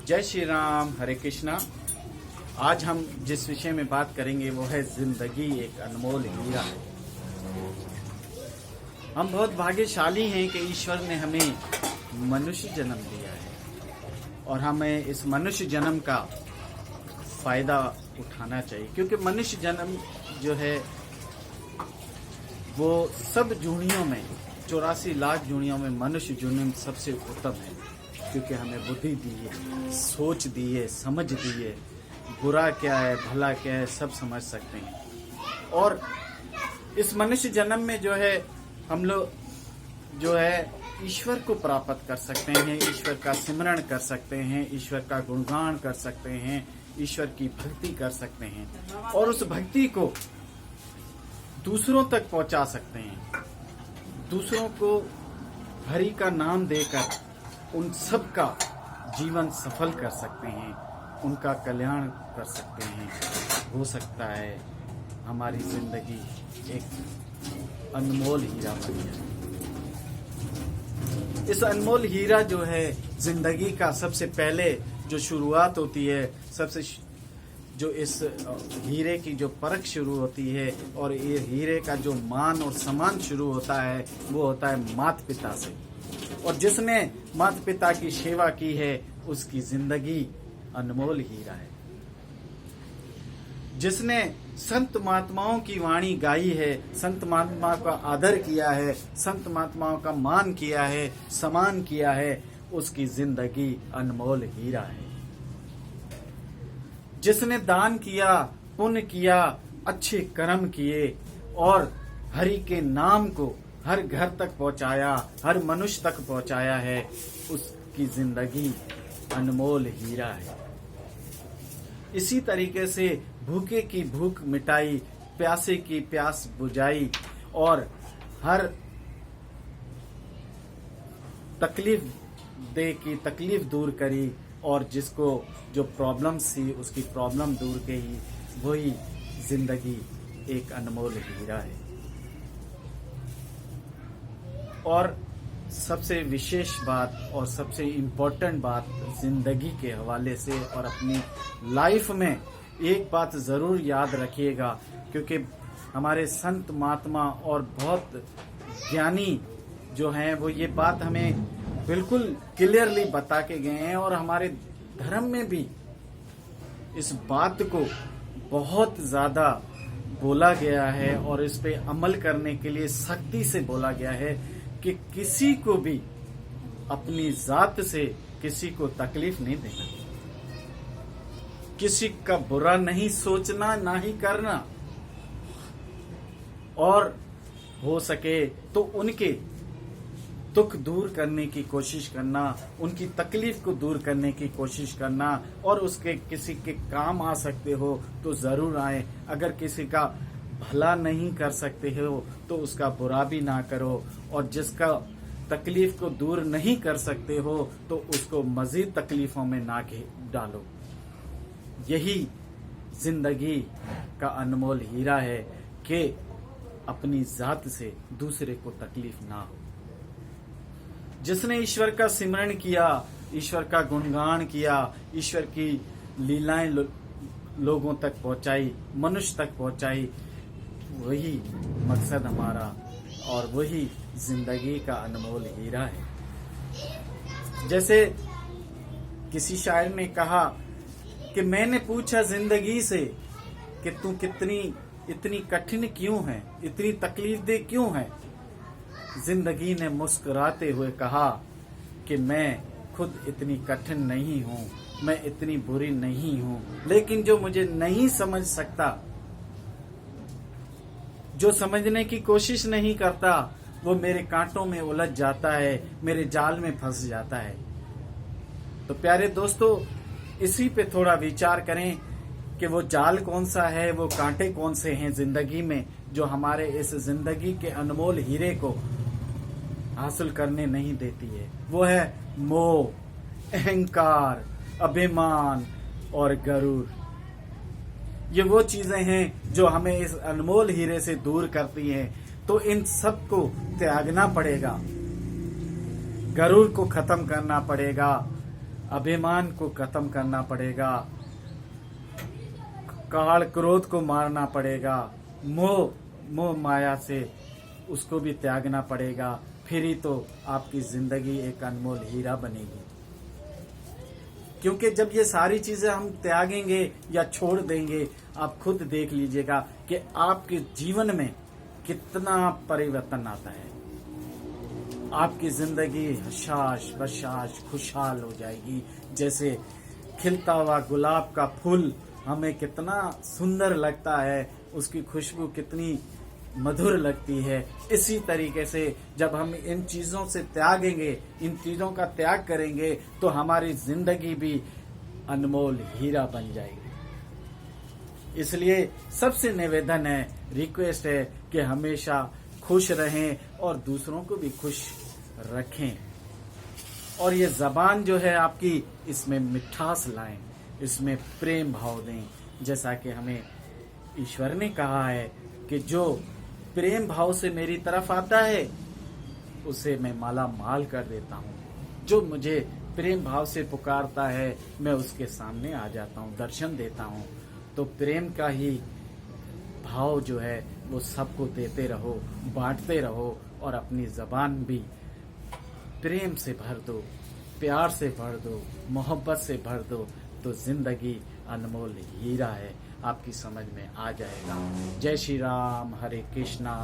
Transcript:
जय श्री राम, हरे कृष्णा। आज हम जिस विषय में बात करेंगे वो है जिंदगी एक अनमोल हीरा है। हम बहुत भाग्यशाली हैं कि ईश्वर ने हमें मनुष्य जन्म दिया है और हमें इस मनुष्य जन्म का फायदा उठाना चाहिए, क्योंकि मनुष्य जन्म जो है वो सब जूनियों में 84 लाख जूनियों में मनुष्य जन्म सबसे उत्तम है, क्योंकि हमें बुद्धि दी है, सोच दी है, समझ दी है, बुरा क्या है भला क्या है सब समझ सकते हैं। और इस मनुष्य जन्म में जो है हम लोग जो है ईश्वर को प्राप्त कर सकते हैं, ईश्वर का सिमरण कर सकते हैं, ईश्वर का गुणगान कर सकते हैं, ईश्वर की भक्ति कर सकते हैं और उस भक्ति को दूसरों तक पहुंचा सकते हैं। दूसरों को हरि का नाम देकर उन सब का जीवन सफल कर सकते हैं, उनका कल्याण कर सकते हैं। हो सकता है हमारी जिंदगी एक अनमोल हीरा बन जाए। इस अनमोल हीरा जो है जिंदगी का सबसे पहले जो शुरुआत होती है, सबसे जो इस हीरे की जो परख शुरू होती है और ये हीरे का जो मान और सम्मान शुरू होता है वो होता है माता पिता से। और जिसने माता पिता की सेवा की है उसकी जिंदगी अनमोल हीरा है। जिसने संत महात्माओं की वाणी गाई है, संत महात्मा का आदर किया है, संत महात्माओं का मान किया है, सम्मान किया है, उसकी जिंदगी अनमोल हीरा है। जिसने दान किया, पुण्य किया, अच्छे कर्म किए और हरि के नाम को हर घर तक पहुंचाया, हर मनुष्य तक पहुंचाया है, उसकी जिंदगी अनमोल हीरा है। इसी तरीके से भूखे की भूख मिटाई, प्यासे की प्यास बुझाई और हर तकलीफ दे की तकलीफ दूर करी और जिसको जो प्रॉब्लम्स थी उसकी प्रॉब्लम दूर की, वही जिंदगी एक अनमोल हीरा है। और सबसे विशेष बात और सबसे इम्पोर्टेंट बात जिंदगी के हवाले से और अपनी लाइफ में एक बात जरूर याद रखिएगा, क्योंकि हमारे संत महात्मा और बहुत ज्ञानी जो हैं वो ये बात हमें बिल्कुल क्लियरली बता के गए हैं और हमारे धर्म में भी इस बात को बहुत ज्यादा बोला गया है और इस पे अमल करने के लिए सख्ती से बोला गया है कि किसी को भी अपनी जात से किसी को तकलीफ नहीं देना, किसी का बुरा नहीं सोचना ना ही करना और हो सके तो उनके दुख दूर करने की कोशिश करना, उनकी तकलीफ को दूर करने की कोशिश करना और उसके किसी के काम आ सकते हो तो जरूर आए। अगर किसी का भला नहीं कर सकते हो तो उसका बुरा भी ना करो और जिसका तकलीफ को दूर नहीं कर सकते हो तो उसको मजीद तकलीफों में ना डालो। यही जिंदगी का अनमोल हीरा है कि अपनी जात से दूसरे को तकलीफ ना हो। जिसने ईश्वर का सिमरण किया, ईश्वर का गुणगान किया, ईश्वर की लीलाएं लोगों तक पहुंचाई, मनुष्य तक पहुंचाई, वही मकसद हमारा और वही जिंदगी का अनमोल हीरा है। जैसे किसी शायर ने कहा कि मैंने पूछा जिंदगी से कि तू इतनी कठिन क्यों है, इतनी तकलीफ दे क्यों है। जिंदगी ने मुस्कुराते हुए कहा कि मैं खुद इतनी कठिन नहीं हूँ, मैं इतनी बुरी नहीं हूँ, लेकिन जो मुझे नहीं समझ सकता, जो समझने की कोशिश नहीं करता, वो मेरे कांटों में उलझ जाता है, मेरे जाल में फंस जाता है। तो प्यारे दोस्तों, इसी पे थोड़ा विचार करें कि वो जाल कौन सा है, वो कांटे कौन से हैं जिंदगी में जो हमारे इस जिंदगी के अनमोल हीरे को हासिल करने नहीं देती है। वो है मोह, अहंकार, अभिमान और गरूर। ये वो चीजें हैं जो हमें इस अनमोल हीरे से दूर करती हैं। तो इन सब को त्यागना पड़ेगा, गरूर को खत्म करना पड़ेगा, अभिमान को खत्म करना पड़ेगा, काल क्रोध को मारना पड़ेगा, मोह माया से उसको भी त्यागना पड़ेगा। फिर ही तो आपकी जिंदगी एक अनमोल हीरा बनेगी। क्योंकि जब ये सारी चीजें हम त्यागेंगे या छोड़ देंगे, आप खुद देख लीजिएगा कि आपके जीवन में कितना परिवर्तन आता है। आपकी जिंदगी हशाश बशाश खुशहाल हो जाएगी। जैसे खिलता हुआ गुलाब का फूल हमें कितना सुंदर लगता है, उसकी खुशबू कितनी मधुर लगती है। इसी तरीके से जब हम इन चीजों से त्यागेंगे, इन चीजों का त्याग करेंगे, तो हमारी जिंदगी भी अनमोल हीरा बन जाएगी। इसलिए सबसे निवेदन है, रिक्वेस्ट है कि हमेशा खुश रहें और दूसरों को भी खुश रखें। और ये जबान जो है आपकी, इसमें मिठास लाएं, इसमें प्रेम भाव दें। जैसा कि हमें ईश्वर ने कहा है कि जो प्रेम भाव से मेरी तरफ आता है उसे मैं माला माल कर देता हूँ। जो मुझे प्रेम भाव से पुकारता है मैं उसके सामने आ जाता हूँ, दर्शन देता हूँ। तो प्रेम का ही भाव जो है वो सबको देते रहो, बांटते रहो और अपनी जबान भी प्रेम से भर दो, प्यार से भर दो, मोहब्बत से भर दो, तो जिंदगी अनमोल हीरा है, आपकी समझ में आ जाएगा। जय श्री राम, हरे कृष्णा।